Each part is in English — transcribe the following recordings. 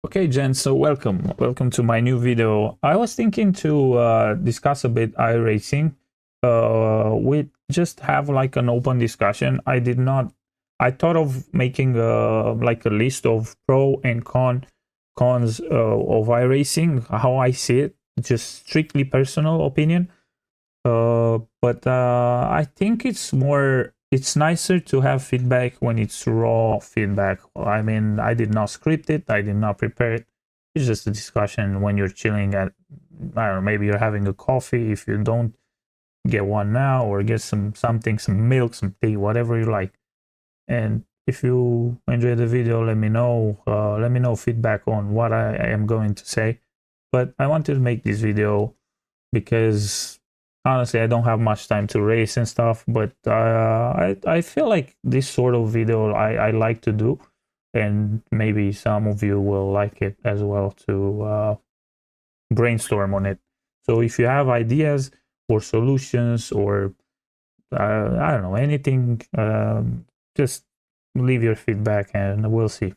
Okay, Jen, so welcome to my new video. I was thinking to discuss a bit iRacing. We just have like an open discussion. I thought of making like a list of pro and cons of iRacing, how I see it, just strictly personal opinion. But I think it's nicer to have feedback when it's raw feedback. I mean, I did not script it, I did not prepare it. It's just a discussion when you're chilling at, I don't know, maybe you're having a coffee. If you don't get one now, or get some milk, some tea, whatever you like. And if you enjoy the video, let me know. Let me know feedback on what I am going to say. But I wanted to make this video because honestly I don't have much time to race and stuff, but I feel like this sort of video I like to do, and maybe some of you will like it as well, to brainstorm on it. So if you have ideas or solutions or I don't know, anything, just leave your feedback and we'll see.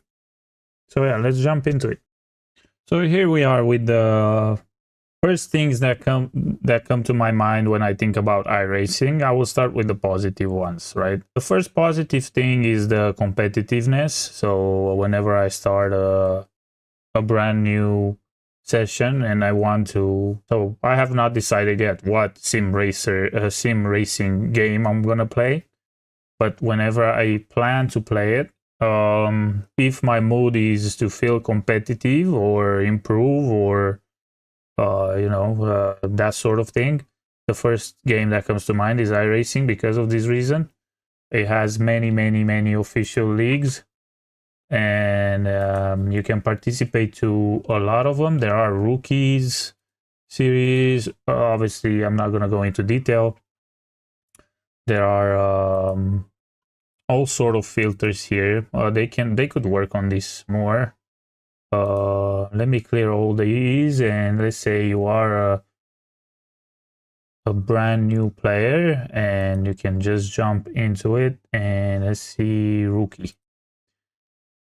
So yeah, let's jump into it. So here we are with the first things that come to my mind when I think about iRacing. I will start with the positive ones, right? The first positive thing is the competitiveness. So whenever I start a brand new session and I want to, so I have not decided yet what sim racing game I'm gonna play, but whenever I plan to play it, if my mood is to feel competitive or improve or that sort of thing, the first game that comes to mind is iRacing because of this reason. It has many official leagues, and you can participate to a lot of them. There are rookies series. Obviously, I'm not going to go into detail. There are all sort of filters here. They could work on this more. Let me clear all these, and let's say you are a brand new player and you can just jump into it, and let's see, rookie.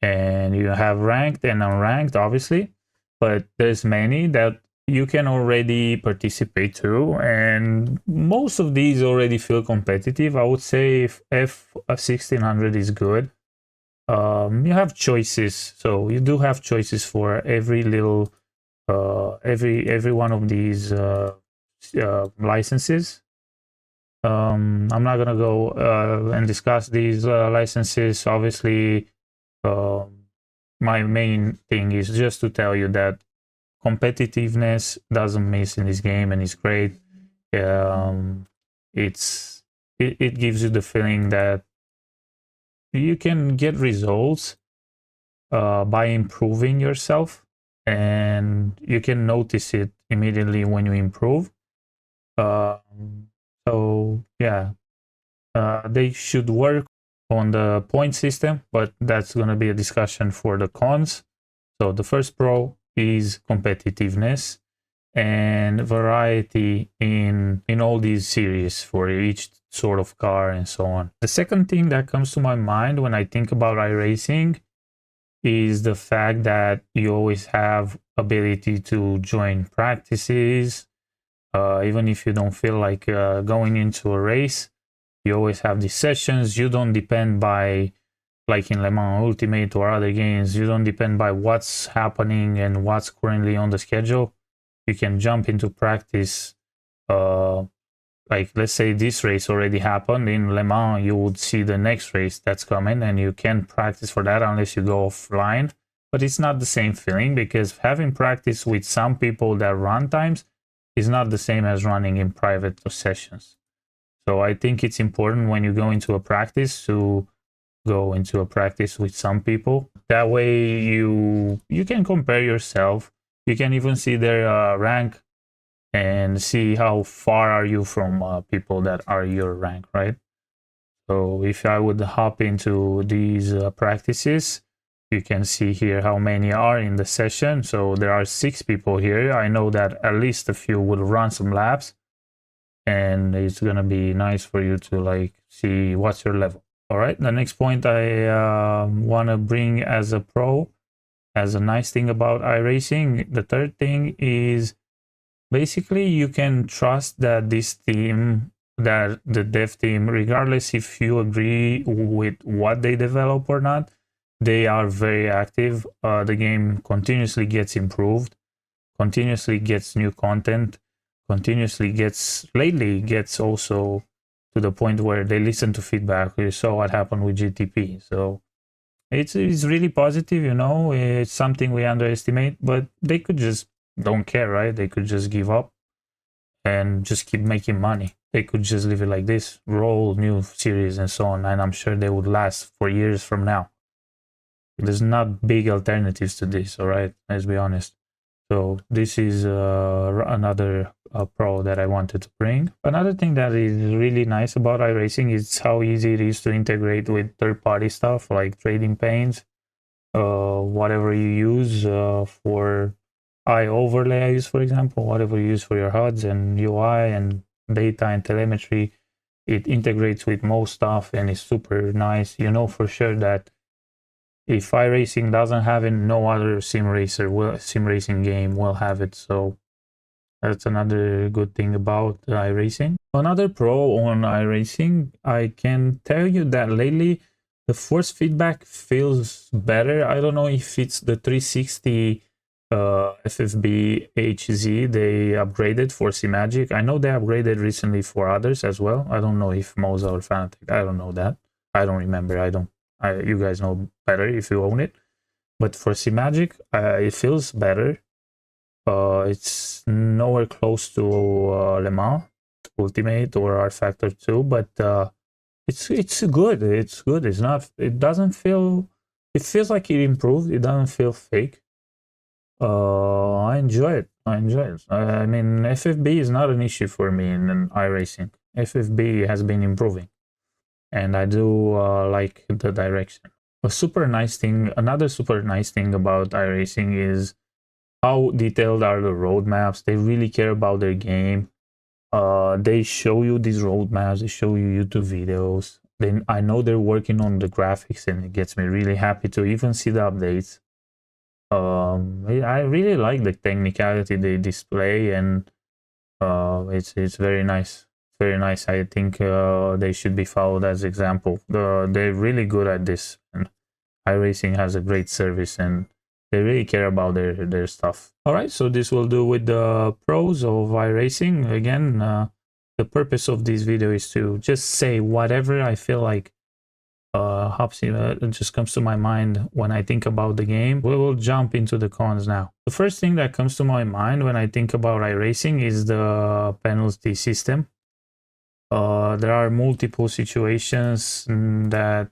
And you have ranked and unranked, obviously, but there's many that you can already participate to, and most of these already feel competitive. I would say if F1600 is good. You have choices, so you do have choices for every little every one of these licenses. I'm not gonna go and discuss these licenses. Obviously, my main thing is just to tell you that competitiveness doesn't miss in this game, and it's great. It gives you the feeling that you can get results by improving yourself, and you can notice it immediately when you improve. So yeah, they should work on the point system, but that's going to be a discussion for the cons. So the first pro is competitiveness and variety in all these series for each sort of car and so on. The second thing that comes to my mind when I think about iRacing is the fact that you always have ability to join practices, even if you don't feel like going into a race. You always have these sessions. You don't depend by, like in Le Mans Ultimate or other games, you don't depend by what's happening and what's currently on the schedule. You can jump into practice. Like, let's say this race already happened in Le Mans, you would see the next race that's coming, and you can practice for that unless you go offline. But it's not the same feeling, because having practice with some people that run times is not the same as running in private sessions. So I think it's important when you go into a practice to go into a practice with some people. That way you can compare yourself. You can even see their rank and see how far are you from people that are your rank, right? So if I would hop into these practices, you can see here how many are in the session. So there are 6 people here. I know that at least a few will run some laps, and it's gonna be nice for you to like see what's your level. All right, the next point I want to bring as a pro has a nice thing about iRacing. The third thing is basically you can trust that this team, that the dev team, regardless if you agree with what they develop or not, they are very active. The game continuously gets improved, continuously gets new content, continuously lately gets also to the point where they listen to feedback. You saw what happened with GTP. So it's really positive, you know. It's something we underestimate, but they could just don't care, right? They could just give up and just keep making money. They could just leave it like this, roll new series and so on, and I'm sure they would last for years from now. There's not big alternatives to this, all right? Let's be honest. So this is another pro that I wanted to bring. Another thing that is really nice about iRacing is how easy it is to integrate with third-party stuff like trading panes, whatever you use for overlay I use, for example, whatever you use for your HUDs and UI and data and telemetry, it integrates with most stuff and is super nice. You know for sure that if iRacing doesn't have it, no other sim racing game will have it. So that's another good thing about iRacing. Another pro on iRacing, I can tell you that lately the force feedback feels better. I don't know if it's the 360 FFB HZ they upgraded for Simagic. I know they upgraded recently for others as well. I don't know if Moza or Fanatec. I don't know that. I don't remember. You guys know better if you own it. But for Simagic, it feels better. It's nowhere close to Le Mans Ultimate or R Factor 2, but it's good. It's good. It's not. It doesn't feel. It feels like it improved. It doesn't feel fake. I enjoy it. I mean, FFB is not an issue for me in iRacing. FFB has been improving, and I do like the direction. Another super nice thing about iRacing is how detailed are the roadmaps. They really care about their game. They show you these roadmaps. They show you YouTube videos. Then I know they're working on the graphics, and it gets me really happy to even see the updates. I really like the technicality they display, and it's very nice. Very nice. I think they should be followed as example. They're really good at this, and iRacing has a great service, and they really care about their stuff. All right, so this will do with the pros of iRacing. Again, the purpose of this video is to just say whatever I feel like just comes to my mind when I think about the game. We will jump into the cons now. The first thing that comes to my mind when I think about iRacing is the penalty system. There are multiple situations that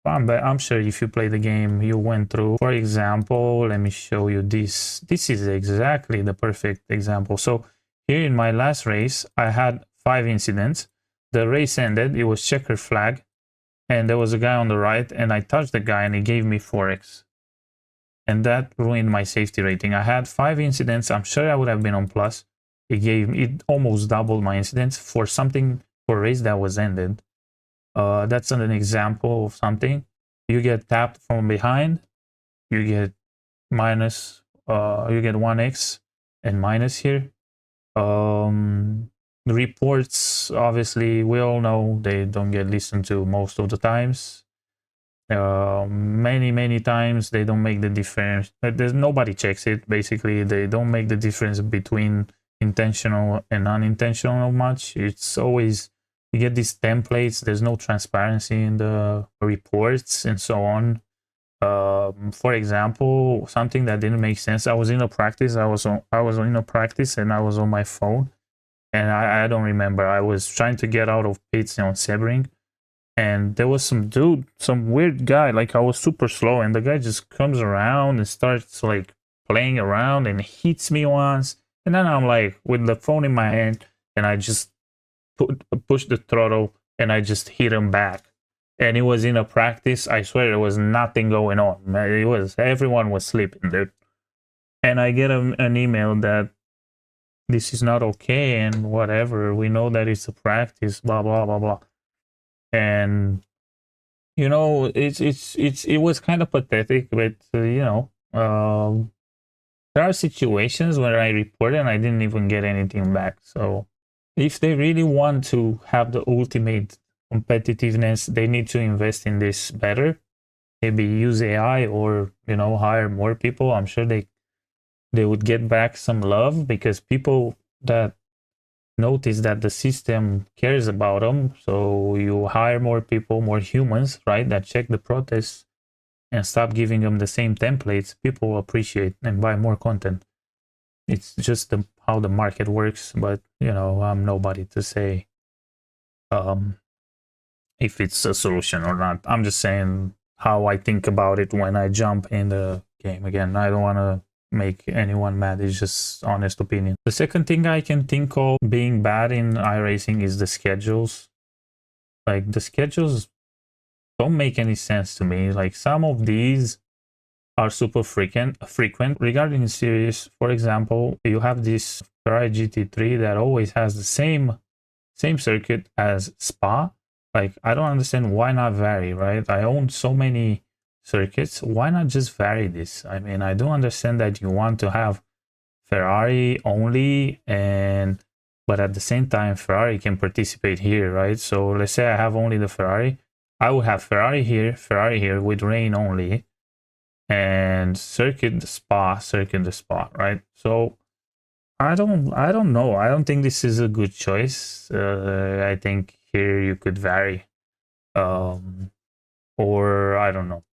I'm sure if you play the game you went through. For example, let me show you this. This is exactly the perfect example. So here in my last race, I had 5 incidents. The race ended, it was checker flag, and there was a guy on the right, and I touched the guy and he gave me 4x. And that ruined my safety rating. I had 5 incidents. I'm sure I would have been on plus. It almost doubled my incidents for a race that was ended. That's an example of something. You get tapped from behind, you get minus, you get 1x and minus here. The reports, obviously, we all know they don't get listened to most of the times. Many times they don't make the difference. Nobody checks it. Basically, they don't make the difference between intentional and unintentional much. It's always, you get these templates, there's no transparency in the reports and so on. For example, something that didn't make sense, I was in a practice, I was in a practice and I was on my phone, and I don't remember, I was trying to get out of pits on Sebring, and there was some weird guy, like I was super slow, and the guy just comes around and starts like playing around and hits me once. And then I'm like with the phone in my hand, and I just push the throttle and I just hit him back. And it was in a practice. I swear there was nothing going on. Everyone was sleeping, dude. And I get an email that this is not okay and whatever. We know that it's a practice, blah blah blah blah. And you know, it was kind of pathetic, but you know, there are situations where I report and I didn't even get anything back. So if they really want to have the ultimate competitiveness, they need to invest in this better. Maybe use AI or, you know, hire more people. I'm sure they would get back some love, because people that notice that the system cares about them. So you hire more people, more humans, right, that check the protests, and stop giving them the same templates. People appreciate and buy more content. It's just how the market works. But, you know, I'm nobody to say if it's a solution or not. I'm just saying how I think about it when I jump in the game. Again, I don't want to make anyone mad. It's just honest opinion. The second thing I can think of being bad in iRacing is the schedules. Like, the schedules don't make any sense to me. Like, some of these are super frequent. Regarding series, for example, you have this Ferrari GT3 that always has the same circuit as Spa. Like, I don't understand why not vary, right? I own so many circuits. Why not just vary this? I mean, I do understand that you want to have Ferrari only, but at the same time, Ferrari can participate here, right? So let's say I have only the Ferrari. I would have Ferrari here with rain only, and circuit the Spa, right? So I don't know. I don't think this is a good choice. I think here you could vary, or I don't know.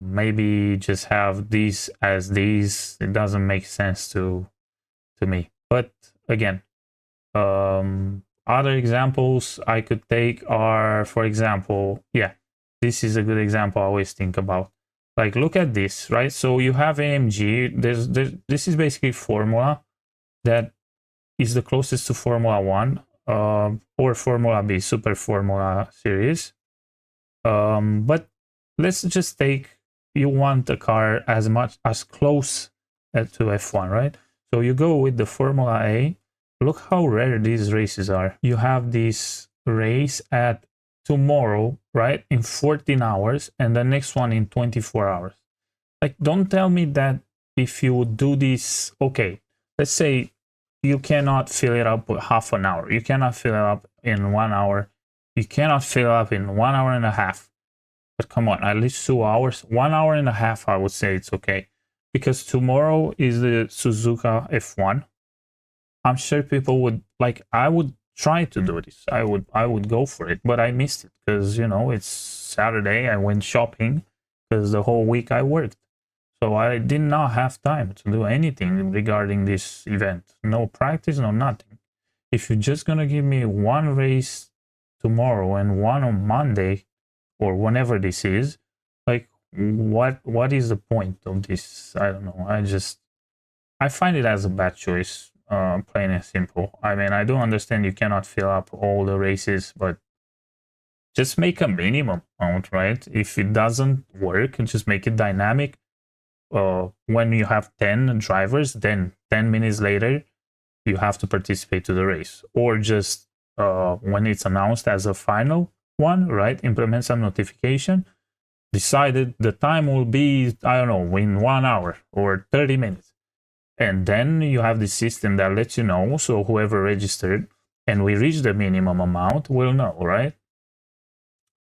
Maybe just have these as these. It doesn't make sense to me. But again, other examples I could take are, for example, yeah, this is a good example I always think about. Like, look at this, right? So you have AMG. This is basically Formula that is the closest to Formula One, or Formula B, Super Formula Series. But let's just take, you want a car as close to F1, right? So you go with the Formula A. Look how rare these races are. You have this race at tomorrow, right, in 14 hours, and the next one in 24 hours. Like, don't tell me that if you would do this, okay, let's say you cannot fill it up with half an hour. You cannot fill it up in 1 hour. You cannot fill it up in 1 hour and a half. But come on, at least 2 hours. 1 hour and a half, I would say it's okay. Because tomorrow is the Suzuka F1. I'm sure people would, like, I would try to do this. I would go for it, but I missed it because, you know, it's Saturday. I went shopping because the whole week I worked. So I did not have time to do anything regarding this event. No practice, no nothing. If you're just going to give me one race tomorrow and one on Monday or whenever this is, like, what is the point of this? I don't know. I find it as a bad choice. Plain and simple. I mean, I do understand you cannot fill up all the races, but just make a minimum amount, right? If it doesn't work, just make it dynamic. When you have 10 drivers, then 10 minutes later, you have to participate to the race. Or just when it's announced as a final one, right? Implement some notification. Decided the time will be, I don't know, in 1 hour or 30 minutes. And then you have the system that lets you know, so whoever registered and we reach the minimum amount will know, right?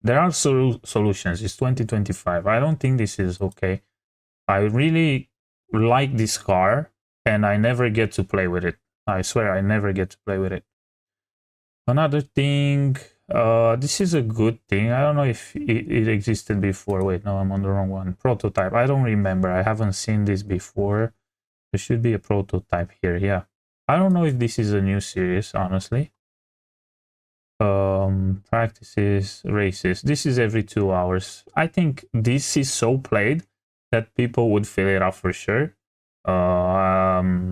There are solutions. It's 2025. I don't think this is okay. I really like this car and I never get to play with it. I swear I never get to play with it. Another thing, this is a good thing. I don't know if it existed before. Wait, no, I'm on the wrong one. Prototype. I don't remember. I haven't seen this before. There should be a prototype here. Yeah. I don't know if this is a new series, honestly. Practices, races. This is every 2 hours. I think this is so played that people would fill it up for sure. I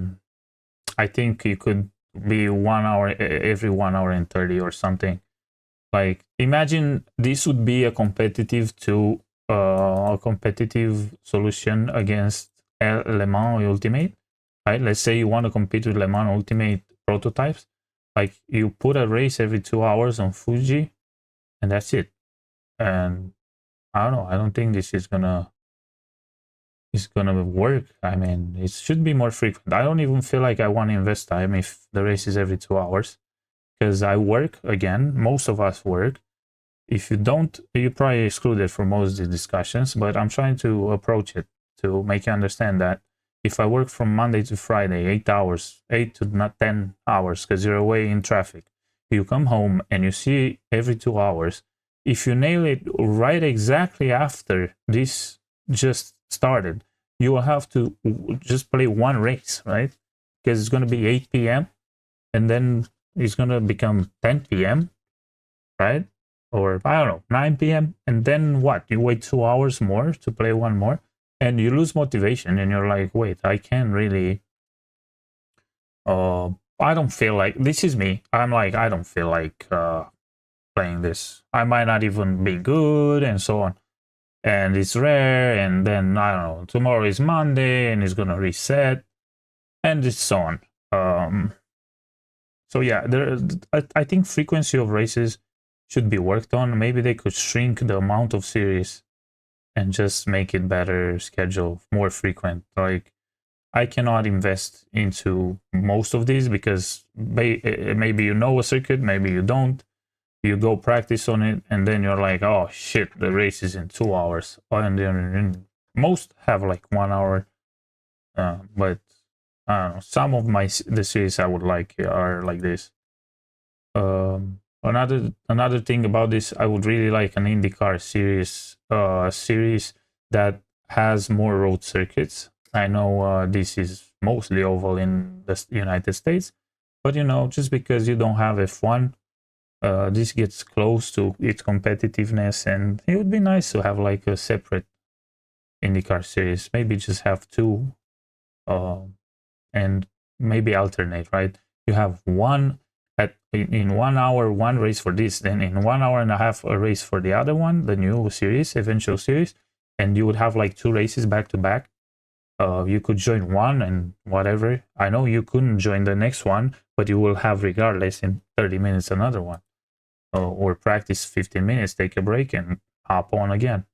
think you could be 1 hour every 1 hour and 30 or something. Like, imagine this would be a competitive solution against Le Mans Ultimate, right? Let's say you want to compete with Le Mans Ultimate prototypes. Like, you put a race every 2 hours on Fuji, and that's it. And I don't know. I don't think this is gonna is gonna work. I mean, it should be more frequent. I don't even feel like I want to invest time if the race is every 2 hours, because I work again. Most of us work. If you don't, you're probably excluded from most of the discussions, but I'm trying to approach it to make you understand that if I work from Monday to Friday, 8 hours, 8 to not 10 hours, because you're away in traffic, you come home and you see every 2 hours. If you nail it right exactly after this just started, you will have to just play one race, right? Because it's going to be 8 p.m. and then it's going to become 10 p.m., right? Or I don't know, 9 p.m. And then what? You wait 2 hours more to play one more, and you lose motivation, and you're like, wait, I can't really. I don't feel like, this is me. I'm like, I don't feel like playing this. I might not even be good, and so on. And it's rare, and then I don't know, tomorrow is Monday, and it's gonna reset, and it's so on. So yeah, I think frequency of races should be worked on. Maybe they could shrink the amount of series and just make it better, schedule more frequent. Like, I cannot invest into most of these because maybe you know a circuit, maybe you don't. You go practice on it, and then you're like, oh shit, the race is in 2 hours. And then most have like 1 hour, but I don't know. Some of the series I would like are like this. Another thing about this, I would really like an IndyCar series that has more road circuits. I know this is mostly oval in the United States, but you know, just because you don't have F1, this gets close to its competitiveness, and it would be nice to have like a separate IndyCar series. Maybe just have two, and maybe alternate, right? You have one in 1 hour, one race for this, then in 1 hour and a half, a race for the other one, the new series, eventual series, and you would have like 2 races back to back. You could join one and whatever. I know you couldn't join the next one, but you will have regardless in 30 minutes another one. Or practice 15 minutes, take a break, and hop on again.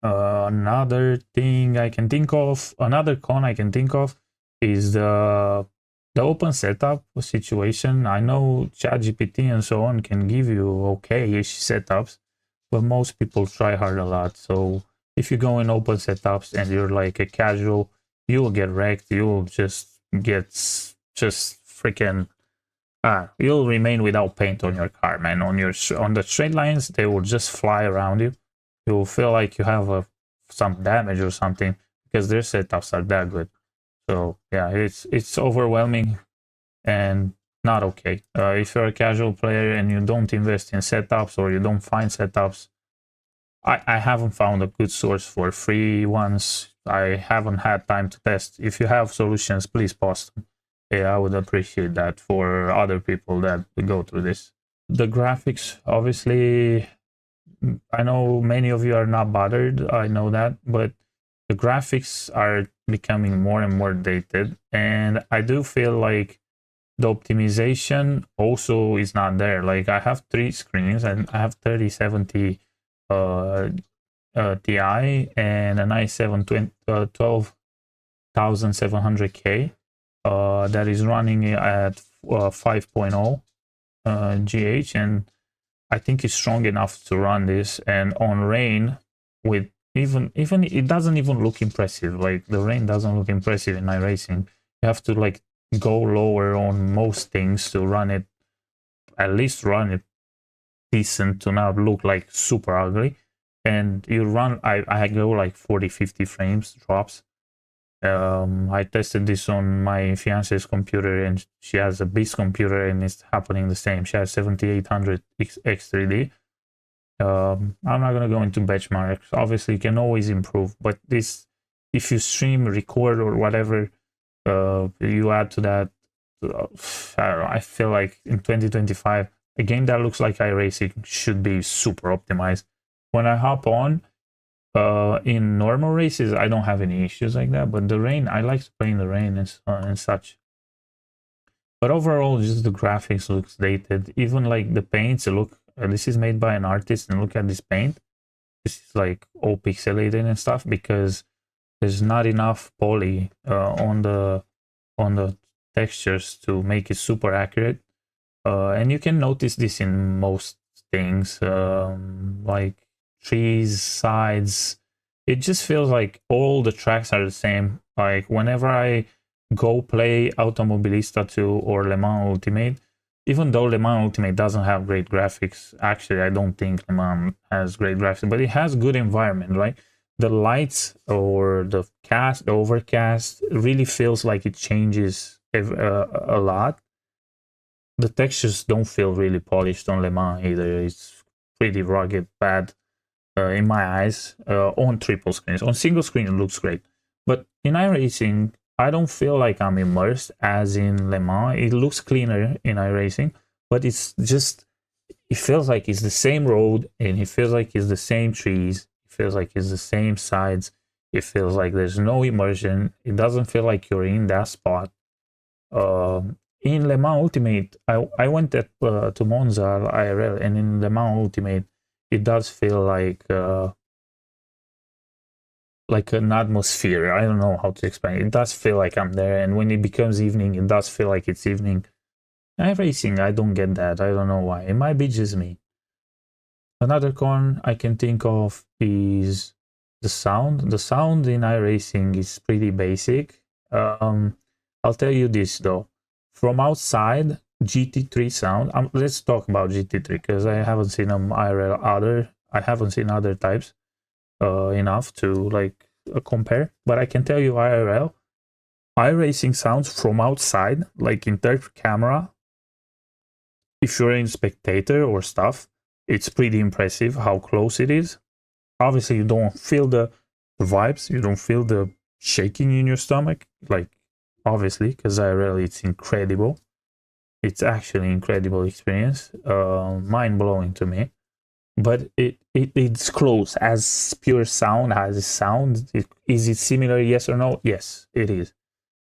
Another thing I can think of, another con I can think of is the open setup situation. I know ChatGPT and so on can give you okay-ish setups, but most people try hard a lot. So if you go in open setups and you're like a casual, you'll get wrecked. You'll just get freaking you'll remain without paint on your car, man. On the straight lines, they will just fly around you. You'll feel like you have some damage or something because their setups are that good. So yeah, it's overwhelming and not okay. If you're a casual player and you don't invest in setups or you don't find setups, I haven't found a good source for free ones. I haven't had time to test. If you have solutions, please post them. Yeah, I would appreciate that for other people that go through this. The graphics, obviously, I know many of you are not bothered. I know that, but the graphics are becoming more and more dated, and I do feel like the optimization also is not there. Like, I have 3 screens and I have 3070 Ti and an i7 12700K that is running at 5.0 GH, and I think it's strong enough to run this. And on rain, with even it doesn't even look impressive. Like, the rain doesn't look impressive in iRacing. You have to like go lower on most things to run it, at least run it decent, to not look like super ugly. And you run, I go like 40-50 frames drops. I tested this on my fiance's computer, and she has a beast computer, and it's happening the same. She has 7800 X3D. I'm not gonna go into benchmarks. Obviously, you can always improve, but this, if you stream, record, or whatever, you add to that. I don't know. I feel like in 2025, a game that looks like iRacing should be super optimized. When I hop on, in normal races, I don't have any issues like that, but the rain, I like to play in the rain and such. But overall, just the graphics looks dated. Even like the paints look, this is made by an artist, and look at this paint. this is like all pixelated and stuff, because there's not enough poly on the textures to make it super accurate. And you can notice this in most things, like trees, sides. It just feels like all the tracks are the same. Like whenever I go play Automobilista 2 or Le Mans Ultimate, even though Le Mans Ultimate doesn't have great graphics, actually I don't think Le Mans has great graphics, but it has good environment, right? The lights or the overcast really feels like it changes a lot. The textures don't feel really polished on Le Mans either. It's pretty rugged, bad in my eyes on triple screens. On single screen, it looks great. But in iRacing, I don't feel like I'm immersed as in Le Mans. It looks cleaner in iRacing, but it's just, it feels like it's the same road, and it feels like it's the same trees. It feels like it's the same sides. It feels like there's no immersion. It doesn't feel like you're in that spot. In Le Mans Ultimate, I went to Monza IRL, and in Le Mans Ultimate, it does feel like an atmosphere. I don't know how to explain it. It does feel like I'm there, and when it becomes evening, it does feel like it's evening. iRacing, I don't get that. I don't know why. It might be just me. Another con I can think of is the sound. The sound in iRacing is pretty basic. I'll tell you this though. From outside, GT3 sound. Let's talk about GT3 because I haven't seen IRL I haven't seen other types enough to like compare. But I can tell you IRL, iRacing sounds from outside, like in third camera. If you're in spectator or stuff, it's pretty impressive how close it is. Obviously, you don't feel the vibes. You don't feel the shaking in your stomach, like obviously, because IRL it's incredible. It's actually incredible experience, mind blowing to me. But it's close as pure sound as it sounds. Is it similar? Yes or no? Yes, it is.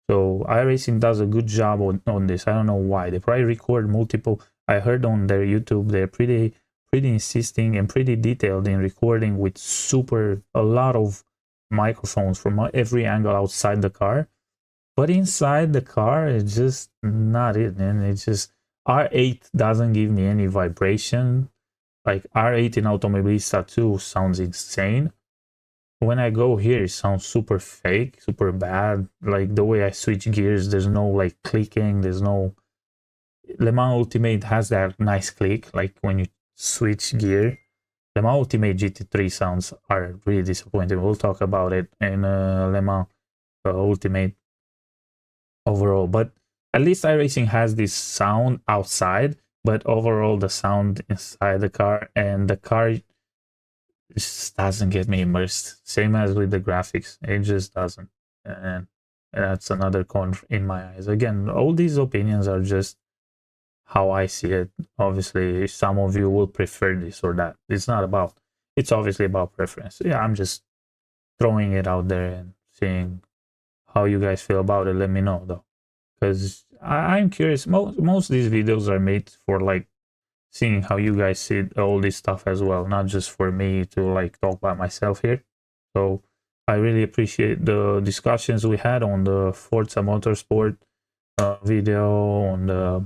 So iRacing does a good job on this. I don't know why. They probably record multiple. I heard on their YouTube they're pretty insisting and pretty detailed in recording with a lot of microphones from every angle outside the car. But inside the car, it's just not it, and it's just R8 doesn't give me any vibration. Like R8 in Automobilista 2 sounds insane. When I go here, it sounds super fake, super bad. Like the way I switch gears, there's no like clicking, there's no. Le Mans Ultimate has that nice click, like when you switch gear. Le Mans Ultimate GT3 sounds are really disappointing. We'll talk about it in Le Mans Ultimate overall, but at least iRacing has this sound outside, but overall the sound inside the car, and the car just doesn't get me immersed. Same as with the graphics, it just doesn't, and that's another con in my eyes. Again, all these opinions are just how I see it. Obviously, some of you will prefer this or that. It's obviously about preference. Yeah, I'm just throwing it out there and seeing how you guys feel about it. Let me know though, because I'm curious. Most of these videos are made for like seeing how you guys see all this stuff as well, not just for me to like talk by myself here. So I really appreciate the discussions we had on the Forza Motorsport video, on the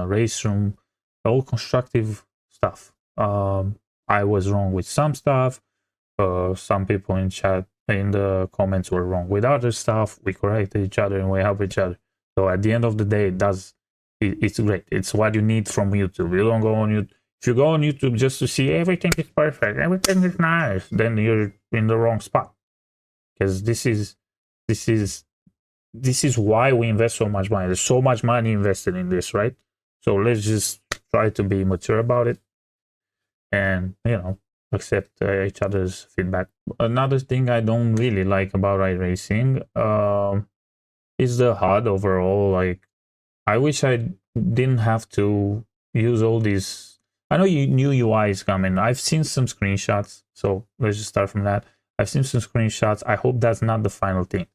race room, all constructive stuff. I was wrong with some stuff. Some people in chat in the comments were wrong with other stuff. We corrected each other and we help each other. So at the end of the day, it's great. It's what you need from YouTube. You don't go on YouTube. If you go on YouTube just to see everything is perfect, everything is nice, then you're in the wrong spot. Because this is why we invest so much money. There's so much money invested in this, right? So let's just try to be mature about it, and accept each other's feedback. Another thing I don't really like about iRacing is the HUD overall. Like, I wish I didn't have to use all these. I know new UI is coming. I've seen some screenshots, so let's just start from that. I've seen some screenshots. I hope that's not the final thing,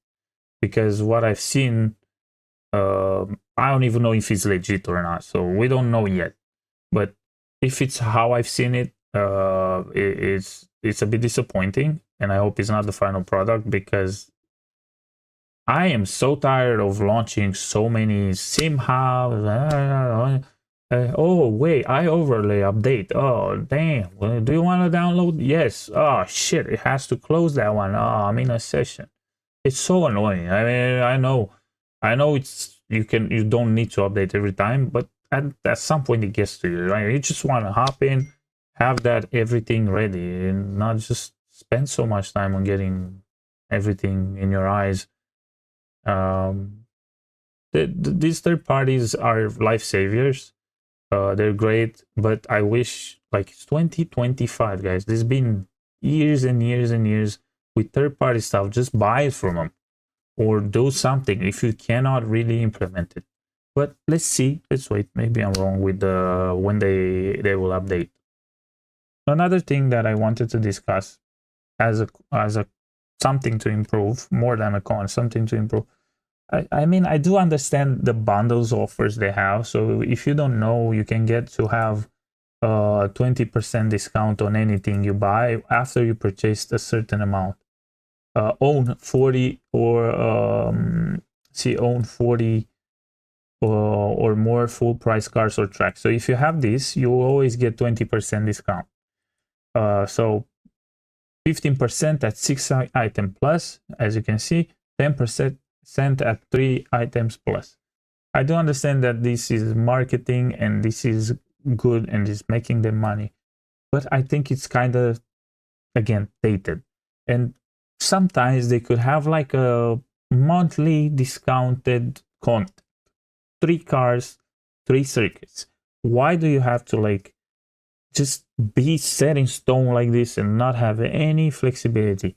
because what I've seen, I don't even know if it's legit or not. So we don't know yet. But if it's how I've seen it, it's it's a bit disappointing, and I hope it's not the final product, because I am so tired of launching so many sim hubs. Oh wait, I overlay update. Oh damn, do you want to download? Yes. Oh shit, it has to close that one. Oh, I'm in a session. It's so annoying. I mean, I know you don't need to update every time, but at some point it gets to you, right? You just want to hop in, have that everything ready, and not just spend so much time on getting everything in your eyes. These third parties are life saviors. They're great, but I wish, like, it's 2025, guys. There's been years and years and years with third party stuff. Just buy it from them or do something if you cannot really implement it. But let's see. Let's wait. Maybe I'm wrong with when they will update. Another thing that I wanted to discuss as a something to improve, more than a con, something to improve. I mean, I do understand the bundles offers they have. So if you don't know, you can get to have 20% discount on anything you buy after you purchased a certain amount. Own 40 or own 40 or more full price cars or tracks. So if you have this, you will always get 20% discount. So 15% at 6 item plus, as you can see, 10% at 3 items plus. I do understand that this is marketing and this is good and is making them money, but I think it's kind of, again, dated. And sometimes they could have like a monthly discounted content, 3 cars, 3 circuits. Why do you have to like just be set in stone like this and not have any flexibility?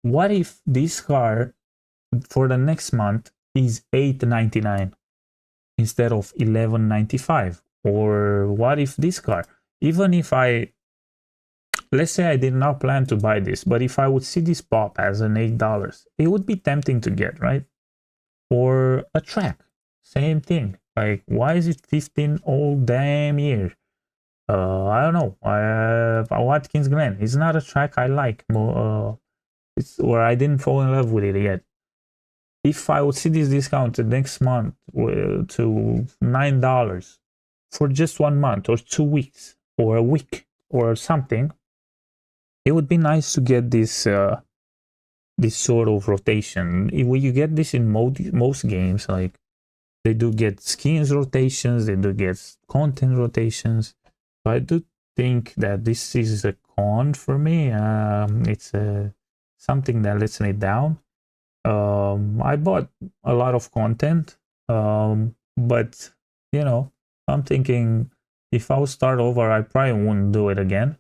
What if this car for the next month is $8.99 instead of $11.95? Or what if this car, even if let's say I did not plan to buy this, but if I would see this pop as an $8, it would be tempting to get, right? Or a track, same thing. Like, why is it 15 all damn year? I don't know. Watkins Glen is not a track I like. It's where I didn't fall in love with it yet. If I would see this discounted next month to $9 for just 1 month or 2 weeks or a week or something, it would be nice to get this this sort of rotation. When you get this in most games, like they do get skins rotations, they do get content rotations. So I do think that this is a con for me. It's something that lets me down. I bought a lot of content, but you know, I'm thinking if I would start over, I probably wouldn't do it again.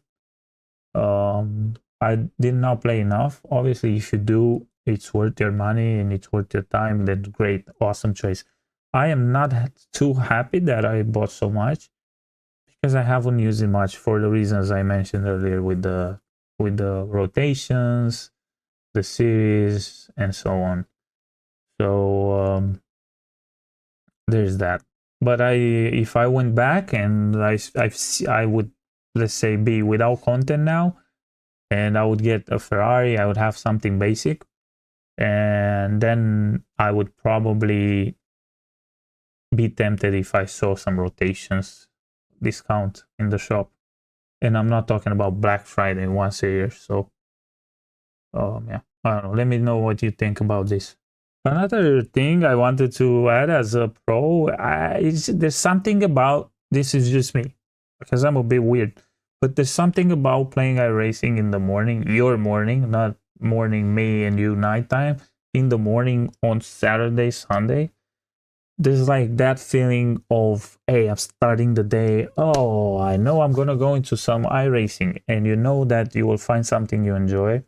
I did not play enough. Obviously, if you do, it's worth your money and it's worth your time. Then great, awesome choice. I am not too happy that I bought so much because I haven't used it much for the reasons I mentioned earlier with the rotations, the series, and so on. So there's that. But if I went back and I would, let's say, be without content now, and I would get a Ferrari, I would have something basic, and then I would probably be tempted if I saw some rotations discount in the shop. And I'm not talking about Black Friday once a year. So yeah, I don't know. Let me know what you think about this. Another thing I wanted to add as a pro, there's something about, this is just me, because I'm a bit weird, but there's something about playing iRacing in the morning, your morning, not morning me and you nighttime, in the morning on Saturday, Sunday. There's like that feeling of, hey, I'm starting the day. Oh, I know I'm going to go into some iRacing, and you know that you will find something you enjoy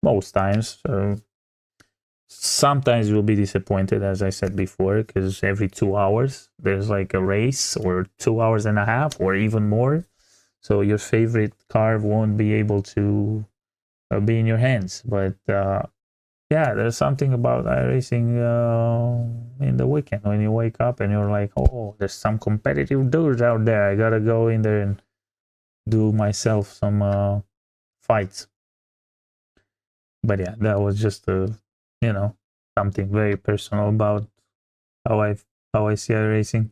most times. Sometimes you'll be disappointed, as I said before, because every 2 hours there's like a race, or 2 hours and a half, or even more. So your favorite car won't be able to be in your hands. But yeah, there's something about iRacing in the weekend when you wake up and you're like, oh, there's some competitive dudes out there. I gotta go in there and do myself some fights. But yeah, that was just something very personal about how I see iRacing.